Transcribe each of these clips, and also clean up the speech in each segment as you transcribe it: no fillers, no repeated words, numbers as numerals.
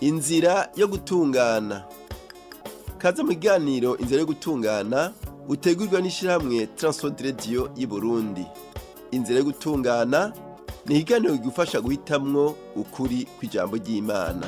Inzira yo gutungana. Kaza mu kiganiro inzira yo gutungana utegurwa n'ishirahamwe Transworld Radio y'i Burundi. Inzira yo gutungana ni ikiganiro kigufasha guhitamwo ukuri kw'ijambo ry'Imana.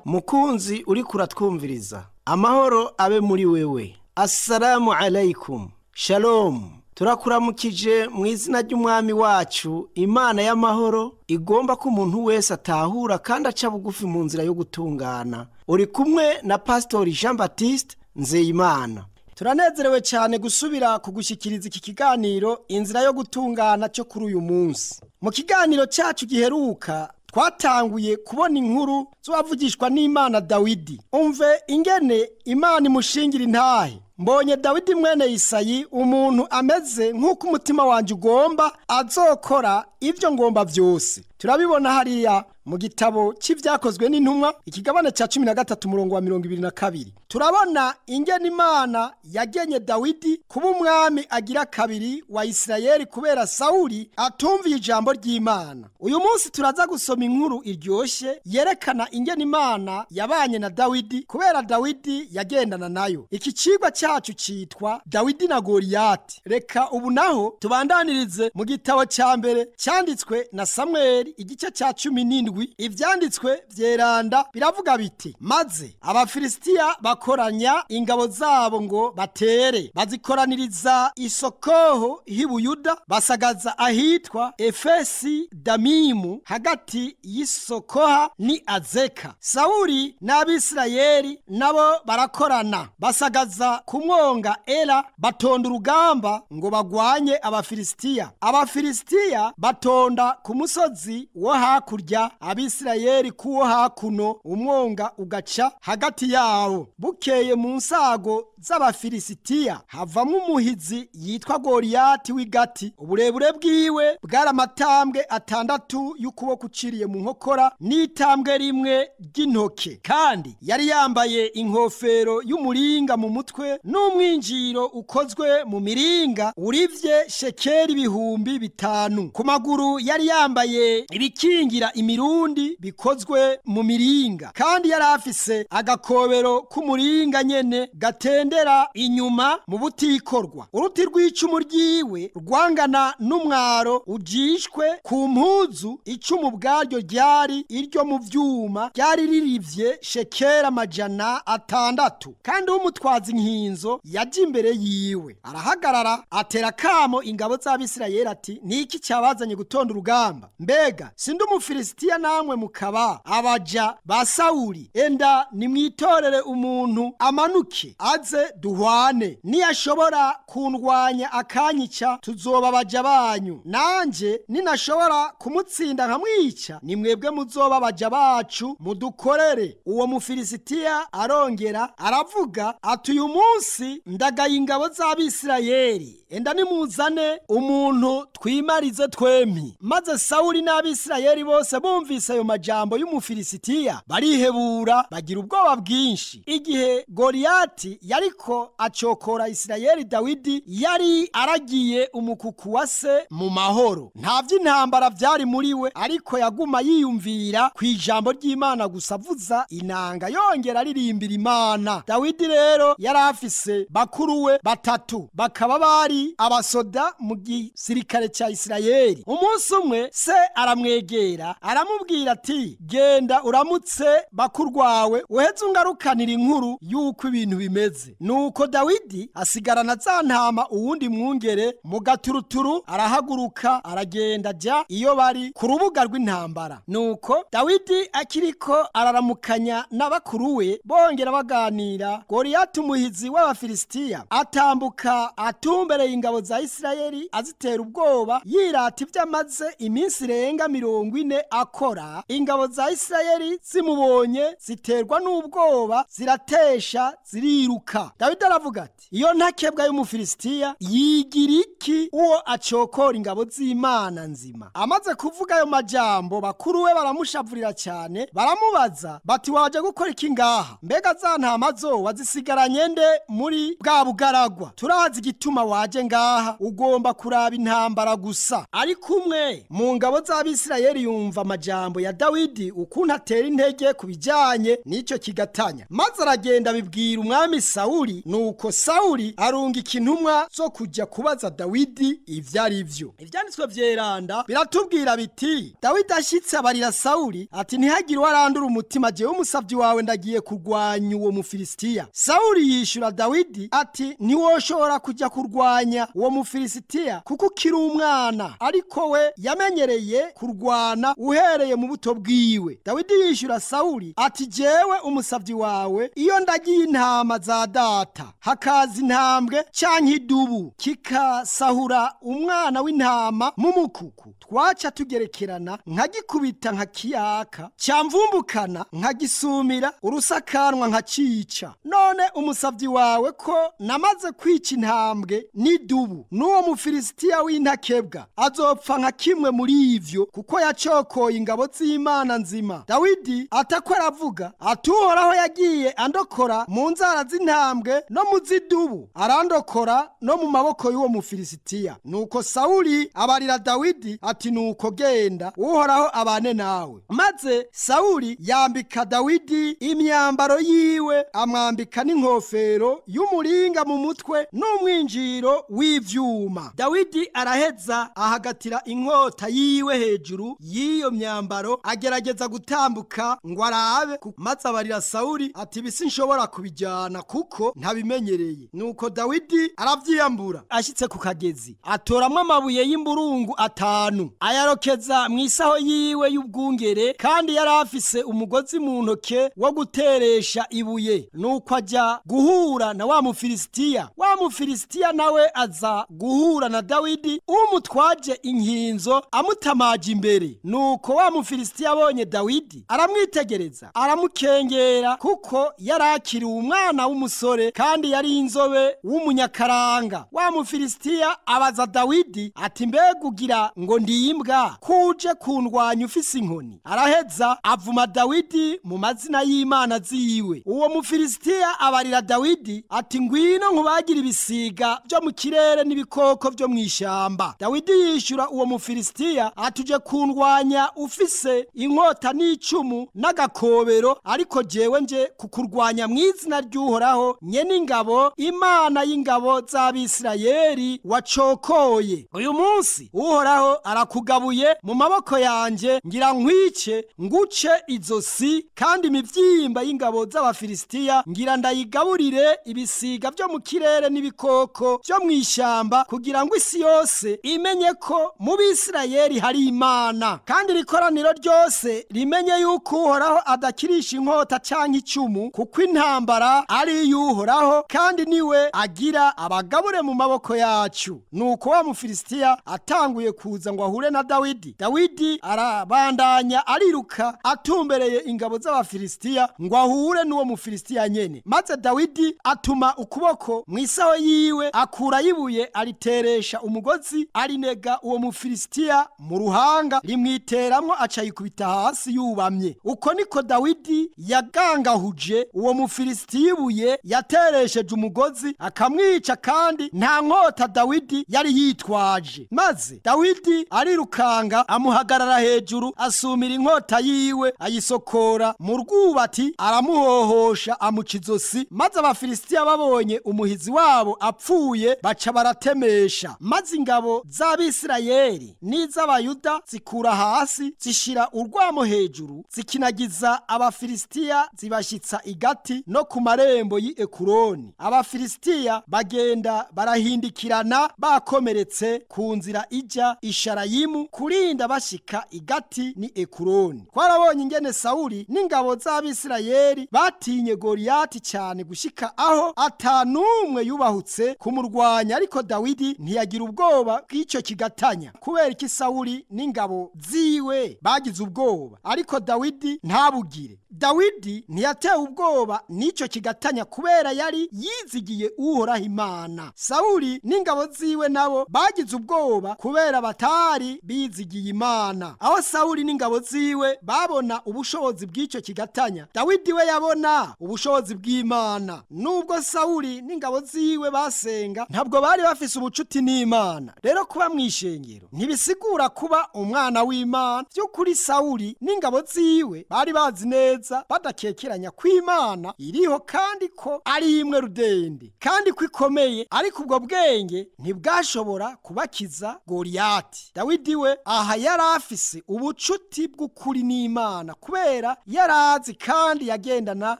Mukunzi uriko uratwumviriza, amahoro abe muri wewe. Assalamu alaikum. Shalom. Turakuramukije mu izina ry'umwami wacu, Imana y'amahoro igomba ko umuntu wese atahura kandi aca bugufi mu nzira yo gutungana. Uri kumwe na Pastor Jean Baptiste Nzeyimana. Turanezerewe cyane gusubira kugushikiriza iki kiganiro inzira yo gutungana cyo kuri uyu munsi. Mu kiganiro cyacu giheruka twatanguye kubona inkuru z'uwavugishwa n'Imana Dawidi. Umve ingene Imana imushingira intahe. Mbonye Dawidi mwene Isayi umuntu ameze nk'uko umutima wanje ugomba, azokora ivyo ngomba vyose. Turabibona hariya mu gitabo c'ivyakozwe n'intumwa ikigabane ca 13 murongo wa 22. Turabona ingene Imana yagenye Dawidi kuba umwami agira kabiri wa Isirayeli kubera Sauli atumviye ijambo ry'Imana. Uyu munsi turaza gusoma inkuru iryoshe yerekana ingene Imana yabanye na Dawidi kubera Dawidi yagendana nayo. Iki cigwa cyacu citwa Dawidi na Goliyati. Reka ubu naho tubandanirize mu gitabo ca mbere cyanditswe na Samuel igice ca 17. Ivyanditswe vyeranda biravuga biti: maze Abafilisitiya bakoranya ingabo zabo ngo batere, bazikoraniriza isokoho h'Ibuyuda, basagaza ahitwa Efesi Damimu hagati y'isokoha ni Azeka. Sauli n'Abisirayeli nabo barakorana, basagaza kumwonga Ela, batonda urugamba ngo bagwanye Abafilisitiya. Abafilisitiya batonda ku musozi wo hakurya, Abisirayeli kuwo hakuno, umwonga ugaca hagati yabo. Bukeye mu nsago z'Abafilisitiya havamwo umuhizi yitwa Goliyati w'Igati. Uburebure bwiwe bwari amatambwe 6 y'ukuboko uciriye mu nkokora n'itambwe rimwe ry'intoke, kandi yari yambaye inkofero y'umuringa mu mutwe n'umwinjiro ukozwe mu miringa urivye shekeri 5,000. Ku maguru yari yambaye ibikingira imirundi bikozwe mu miringa, kandi yari afise agakobero k'umuringa nyene gatendera inyuma mu butikorwa. Uruti rw'icumu ryiwe rwangana n'umwaro ujishwe ku mpuzu. Icumu bwaryo ryari iryo mu vyuma, ryari ririvye shekera 600. Kandi umutwaza inkinzo yaje imbere yiwe, arahagarara atera kamo ingabo z'Abisirayeli ati: niki cyabazanye gutonda urugamba? Mbega sindi Umufilisitiya namwe mukaba abaja ba Sauli? Enda nimwitorere umuntu amanuke aze duhwane, niyashobora kundwanya akanyica tuzoba abaja banyu, nanje ninashobora kumutsinda nkamwica nimwebwe muzoba abaja bacu mudukorere. Uwo Mufilisitiya arongera aravuga ati: uyu munsi ndagaye ingabo z'Abisirayeli, enda nimuzane umuntu twimarize twempi. Maze Sauli n'Abisirayeli bose bumvise ayo majambo y'Umufilisitiya barihebura, bagira ubwoba bwinshi. Igihe Goliyati yariko acokora Isirayeli, Dawidi yari aragiye umukuku wa se mu mahoro. Nta vy'intambara vyari muri we, ariko yaguma yiyumvira kw'ijambo ry'Imana gusa, avuza inanga yongera aririmbira Imana. Dawidi rero yari afise bakuru we 3, bakaba bari abasoda mu gisirikare ca Isirayeli. Umunsi umwe se aramwegera aramubwira ati: genda uramutse bakurwawe uheze ungarukanira inkuru yuko ibintu bimeze. Nuko Dawidi asigarana za ntama uwundi mwungere mu gaturuturu, arahaguruka aragenda aja iyo bari ku rubuga rw'intambara. Nuko Dawidi akiriko araramukanya n'abakuru we bongera baganira, Goliyati umuhizi w'Abafilisitiya atambuka atumbereye ingabo za Isirayeli azitera ubwoba, yirata ivyo amaze iminsi irenga 40 akora. Ingabo za Isirayeli zimubonye ziterwa n'ubwoba, ziratesha ziriruka. Dawidi aravuga ati: iyo ntakebwa y'Umufilisitiya yigira iki uwo acokora ingabo z'Imana nzima? Amaze kuvuga ayo majambo, bakuru we baramushavurira cyane, baramubaza bati: waje gukora iki ngaha? Mbega za ntama zo wazisigaranye nde muri bwa bugaragwa? Turazi igituma waje ngaha, ugomba kuraba intambara gusa. Ariko umwe mu ngabo z'Abisirayeli yumva amajambo amajambo ya Dawidi ukuntu atera intege ku bijanye n'ico kigatanya, maze aragenda abibwira umwami Sawuli. Nuko Sawuli arungika intumwa zo kuja kubaza Dawidi ivyo ari vyo. Ivyanditswe vyeranda biratubwira biti, Dawidi ashitse abarira Sawuli ati ntihagire uwarandura umutima, jewe umusavyi wawe ndagiye kurwanya uwo Mufilisitiya. Sawuli yishura Dawidi ati ntiwoshobora kuja kurwanya uwo Mufilisitiya kuko ukiri umwana, ariko we yamenyereye kurwana uhereye mu buto bwiwe. Dawidi yishura Sawuli ati jewe umusavyi wawe iyo ndagiye intama za data hakaza intambwe canke idubu kikasahura umwana w'intama mu mukuku, twaca tugerekerana nkagikubita nkakiyaka, camvumbukana nkagisumira, urusakanwa nkacica. None umusavyi wawe ko namaze kwica intambwe n'idubu, n'uwo Mufilisitiya w'intakebwa azopfa nka kimwe muri ivyo, kuko yacokoye ingabo z'Imana nzima. Dawidi atako aravuga ati Uhoraho yagiye andokora mu nzara z'intambwe no mu z'idubu, arandokora no mu maboko y'uwo Mufilisitiya. Nuko Sawuli abarira Dawidi ati nuko genda, Uhoraho abane nawe. Maze Sawuli yambika Dawidi imyambaro yiwe, amwambika n'inkofero y'umuringa mu mutwe n'umwinjiro w'ivyuma. Dawidi araheza ahagatira inkota yiwe hejuru y'iyo myambaro, agerageza gutambuka ngo arabe, maze abarira Sawuli ati bisi nshobora kubijyana kuko ntabimenyereye. Nuko Dawidi aravyiyambura, ashitse ku kagezi atoramwo amabuye y'imburungu 5 ayarokeza mu isaho yiwe y'ubwungere, kandi yari afise umugozi mu ntoke wo guteresha ibuye. Nuko aja guhura na wa Mufilisitiya. Wa Mufilisitiya nawe aza guhura na Dawidi umutwaje inkinzo amutamaje imbere. Nuko wa Mufilisitiya abonye Dawidi aramwitegereza, aramukengera kuko yarakiri umwana w'umusore kandi yari inzobe w'umunyakaranga. Wa Mufilisitiya abaza Dawidi ati mbega ugira ngo ndimbwa kuje kundwanya ufise inkoni? Araheza avuma Dawidi mu mazina y'Imana ziwe. Uwo Mufilisitiya abarira Dawidi ati ngwino nkubagira ibisiga byo mu kirere n'ibikoko byo mw'ishamba. Dawidi yishura uwo Mufilisitiya atuje kundwanya ufise inkota n'icumu n'agakobero, ariko jewe nje kukurwanya mw'izina ry'Uhoraho nyene ingabo, Imana y'ingabo z'Abisirayeli wacokoye. Uyu munsi Uhoraho arakugabuye mu maboko yanje, ngira nkwice nguce izosi, kandi imivyimba y'ingabo z'Abafilisitiya ngira ndayigaburire ibisiga byo mu kirere n'ibikoko byo mw'ishamba, kugira ngo isi yose imenye ko mu Bisirayeli hari Imana, kandi rikoraniro ryose rimenye yuko Uhoraho adakirisha inkota canke icumu, kuko intambara ari y'Uhoraho kandi niwe agira abagabure mu maboko yacu. Nuko wa Mufilisitiya atanguye kuza ngo ahure na Dawidi. Dawidi arabandanya ariruka atumbereye ingabo z'Abafilisitiya ngo ahure n'uwo Mufilisitiya nyene. Maze Dawidi atuma ukuboko mw'isaho yiwe, akura yibuye ariteresha umugozi, arinega uwo Mufilisitiya mu ruhanga, rimwiteramwo aca yikubita hasi yubamye. Uko niko Dawidi yagangahuje uwo Mufilisitiya ibuye yateresheje umugozi, akamwica, kandi nta nkota Dawidi yari yitwaje. Maze Dawidi arirukanga amuhagarara hejuru, asumira inkota yiwe ayisokora mu rwubati, aramuhohosha amuca izosi. Maze Abafilisitiya babonye umuhizi wabo apfuye baca baratemesha. Maze ingabo z'Abisirayeli n'iz'Abayuda zikura hasi, zishira urwamo hejuru, zikinagiza Abafilisitiya, zibashitsa igati no ku marembo y'i Ekuroni. Abafilisitiya bagenda barahindikirana bakomeretse ku nzira ija Isharayimu, kurinda bashika igati ni Ekuroni. Twarabonye ingene Sawuli n'ingabo z'Abisirayeli batinye Goliyati cyane gushika aho atanumwe yubahutse kumurwanya, ariko Dawidi ntiyagira ubwoba bw'icyo kigatanya. Kubera iki Sawuli n'ingabo ziwe bagize ubwoba, ariko Dawidi ntabugire? Dawidi ntiyatewe ubwoba n'ico kigatanya kubera yari yizigiye uhoraho Imana. Sawuli n'ingabo ziwe nabo bagize ubwoba kubera batari bizigiye Imana. Aho Sawuli n'ingabo ziwe babona ubushobozi bw'ico kigatanya, Dawidi we yabona ubushobozi bw'Imana. Nubwo Sawuli n'ingabo ziwe basenga, ntabwo bari bafise ubucuti n'Imana. Rero kuba mw'ishengero ntibisigura kuba umwana w'Imana. Vy'ukuri Sawuli n'ingabo ziwe bari bazi neza badakekeranya ko Imana iriho kandi ko ari imwe rudende kandi ko ikomeye, ariko ubwo bwenge ntibwashobora kubakiza Goliyati. Dawidi we aha yari afise ubucuti bw'ukuri n'Imana kubera yarazi kandi yagendana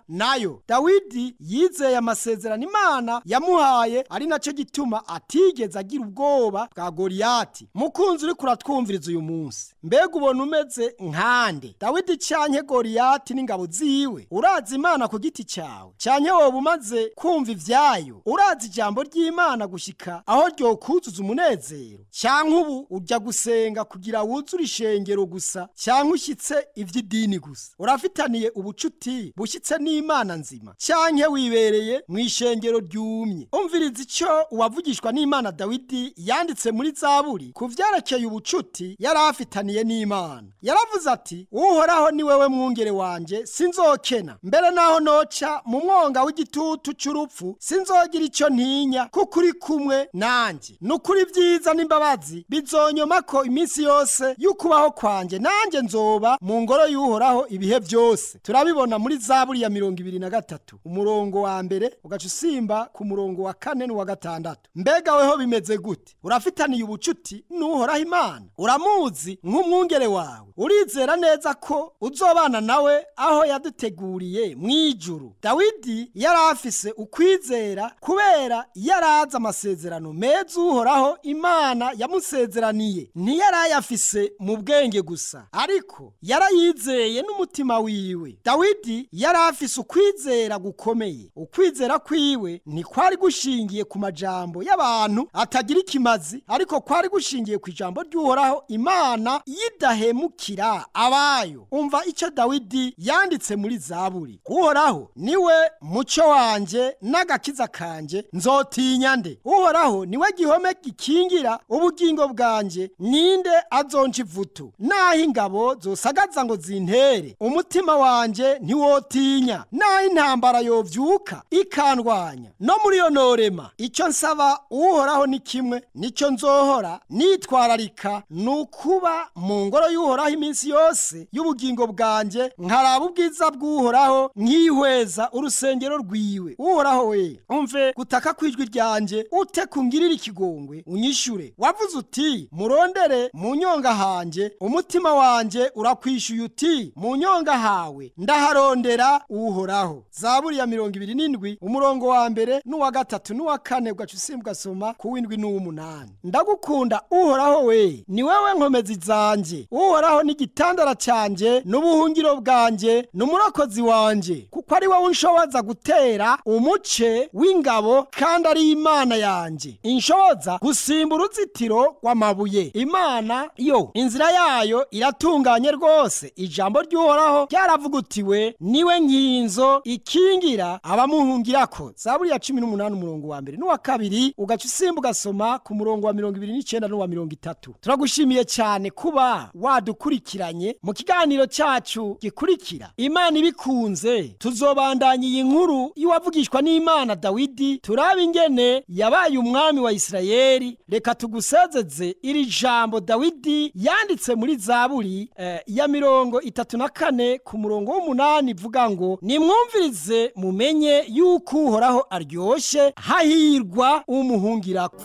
nayo. Dawidi yizeye amasezerano Imana yamuhaye, ari naco gituma atigeze agira ubwoba bwa Goliyati. Mukunzi uri kuratwumviriza uyu munsi, mbega ubona umeze nkande Dawidi canke Goliyati n'ingabo ziwe? Urazi Imana ku giti cawe canke woba umaze kumva ivyayo? Urazi ijambo ry'Imana gushika aho ryokuzuza umunezero? Canke ubu uja gusenga kugira wuzure ishengero gusa, canke ushitse ivy'idini gusa? Urafitaniye ubucuti bushitse n'Imana nzima canke wibereye mw'ishengero ryumye? Umviriza ico uwavugishwa n'Imana Dawidi yanditse muri Zaburi ku vyerekeye ubucuti yari afitaniye n'Imana. Yaravuze ati, uhoraho ni wewe mwungere wanje, sinzokena. Mbere naho noca mu mwonga w'igitutu c'urupfu, sinzogira ico ntinya, kuko uri kumwe nanje. Nukuri vyiza n'imbabazi bizonyomako iminsi yose y'ukubaho kwanje, nanje nzoba mu ngoro y'uhoraho ibihe vyose. Turabibona muri Zaburi ya 23 umurongo wa mbere ugaca usimba ku murongo wa 4 n'uwa 6. Mbega weho bimeze gute? Urafitaniye ubucuti n'uhoraho Imana? Uramuzi nk'umwungere wawe? Urizera neza ko uzobana nawe aho yaduteguriye mw'ijuru? Dawidi yari afise ukwizera kubera yarazi amasezerano meza uhoraho Imana yamusezeraniye. Ntiyari afise mu bwenge gusa, ariko yarayizeye n'umutima wiwe. Dawidi yari afise ukwizera gukomeye. Ukwizera kwiwe ntikwari gushingiye ku majambo y'abantu atagira ikimazi, ariko kwari gushingiye ku ijambo ry'uhoraho Imana yidahemukira abayo. Umva ico Dawidi yanditse muri Zaburi: uhoraho niwe muco wanje n'agakiza kanje, nzotinya nde? Uhoraho niwe gihome gikingira ubugingo bwanje, ninde azonca ivutu? Naho ingabo zosagaza ngo zintere, umutima wanje ntiwotinya. Naho intambara yovyuka ikandwanya, no muri yo norema. Ico nsaba uhoraho ni kimwe, nico nzohora nitwararika, nukuba mu ngoro y'uhoraho iminsi yose y'ubugingo bwanje, nkaraba ubwiza bw'uhoraho, nkihweza urusengero rwiwe. Uhoraho we, umve gutaka kwijwi ryanje, ute kungirira ikigongwe, unyishure. Wavuze uti, murondere mu nyonga hanje, umutima wanje urakwishuye uti, mu nyonga hawe ndaharondera uhoraho. Zaburi ya 27 umurongo wa mbere n'uwa 3 n'uwa 4 ugaca usimba ugasoma ku w'indwi n'uw'umunani. Ndagukunda uhoraho we, ni wewe nkomezi zanje. Uhoraho ni igitandara canje n'ubuhungiro bwanje n'umurokozi wanje, kuko ari wowe unshoboza gutera umuce w'ingabo, kandi ari Imana yanje inshoboza gusimba uruzitiro rw'amabuye. Imana yo inzira yayo iratunganye rwose, ijambo ry'uhoraho ryaravugutiwe, niwe nkinzo ikingira abamuhungirako. Zaburi ya 18 umurongo wa mbere n'uwa 2 ugaca usimba ugasoma ku murongo wa 29 n'uwa 30. Turagushimiye cyane kuba wadukurikiranye mu kiganiro cyacu gikurikira. Imana ibikunze, tuzobandanya iyi nkuru y'uwavugishwa n'Imana Dawidi, turaba ingene yabaye umwami wa Isirayeli. Reka tugusezeze iri jambo Dawidi yanditse muri Zaburi ya 34 ku murongo w'8 ivuga ngo, nimwumvirize mumenye yuko uhoraho aryoshe, hahirwa umuhungirako.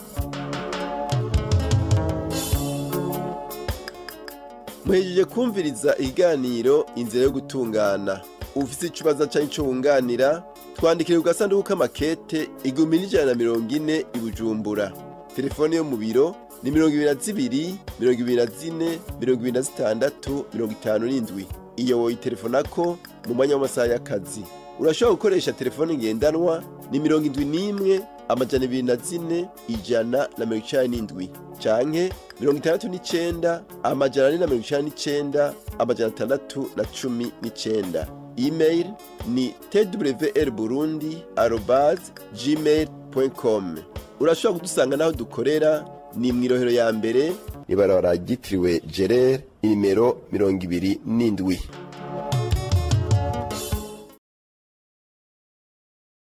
Muhejeje kumviriza ikiganiro inzira yo gutungana. Ufise ikibazo canke ico wunganira, twandikire ku gasanduku k'amakete 1140 i Bujumbura. Telefone yo mu biro ni 22 24 26 57. Iyo woyitelefonako mu mwanya w'amasaha y'akazi. Urashobora gukoresha telefone ngendanwa ni 71 204 197 canke 69 499 619. email ni twrburundi@gmail.com. urashobora kudusanga naho dukorera ni mw'irohero ya mbere ibarabara ryitiriwe Gerere inimero 27.